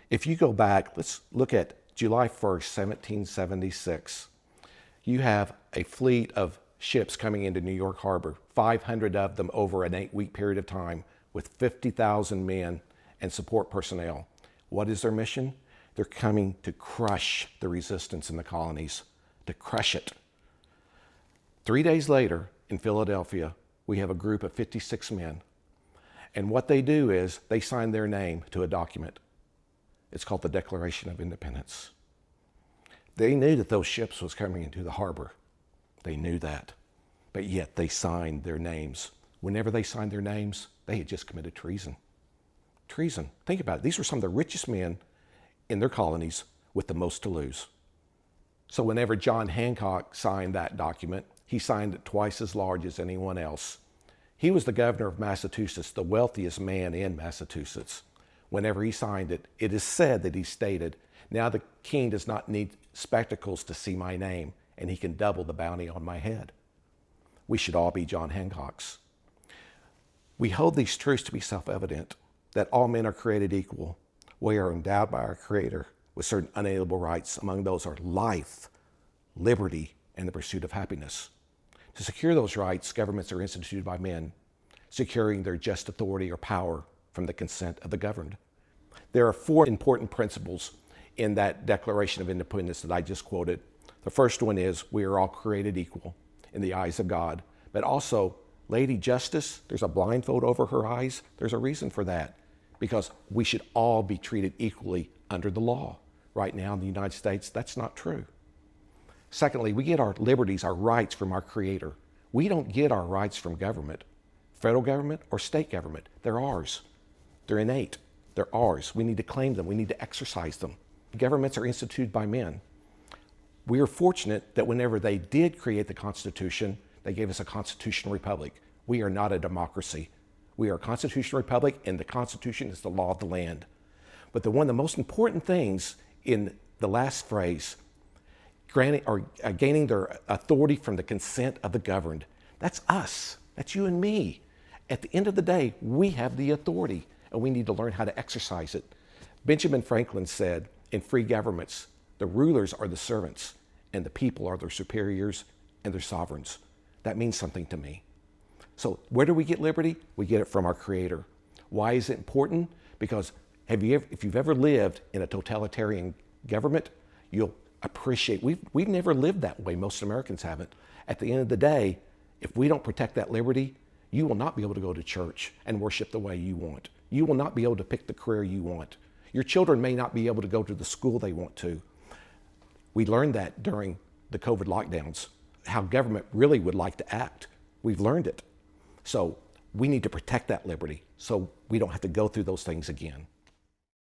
If you go back, let's look at July 1st, 1776. You have a fleet of ships coming into New York Harbor, 500 of them over an 8-week period of time with 50,000 men and support personnel. What is their mission? They're coming to crush the resistance in the colonies, to crush it. 3 days later in Philadelphia, we have a group of 56 men. And what they do is they sign their name to a document. It's called the Declaration of Independence. They knew that those ships was coming into the harbor. They knew that. But yet they signed their names. Whenever they signed their names, they had just committed treason. Treason. Think about it. These were some of the richest men in their colonies with the most to lose. So whenever John Hancock signed that document, he signed it twice as large as anyone else. He was the governor of Massachusetts, the wealthiest man in Massachusetts. Whenever he signed it, it is said that he stated, "Now the king does not need spectacles to see my name, and he can double the bounty on my head." We should all be John Hancocks. We hold these truths to be self-evident, that all men are created equal. We are endowed by our Creator with certain unalienable rights. Among those are life, liberty, and the pursuit of happiness. To secure those rights, governments are instituted by men, securing their just authority or power from the consent of the governed. There are 4 important principles in that Declaration of Independence that I just quoted. The first one is we are all created equal in the eyes of God. But also, Lady Justice, there's a blindfold over her eyes. There's a reason for that, because we should all be treated equally under the law. Right now in the United States, that's not true. Secondly, we get our liberties, our rights from our Creator. We don't get our rights from government, federal government or state government. They're ours. They're innate. They're ours. We need to claim them. We need to exercise them. Governments are instituted by men. We are fortunate that whenever they did create the Constitution, they gave us a constitutional republic. We are not a democracy. We are a constitutional republic, and the Constitution is the law of the land. But one of the most important things in the last phrase, gaining their authority from the consent of the governed, that's us. That's you and me. At the end of the day, we have the authority, and we need to learn how to exercise it. Benjamin Franklin said, in free governments, the rulers are the servants, and the people are their superiors and their sovereigns. That means something to me. So where do we get liberty? We get it from our Creator. Why is it important? Because if you've ever lived in a totalitarian government, you'll appreciate, we've never lived that way. Most Americans haven't. At the end of the day, if we don't protect that liberty, you will not be able to go to church and worship the way you want. You will not be able to pick the career you want. Your children may not be able to go to the school they want to. We learned that during the COVID lockdowns, how government really would like to act. We've learned it. So we need to protect that liberty so we don't have to go through those things again.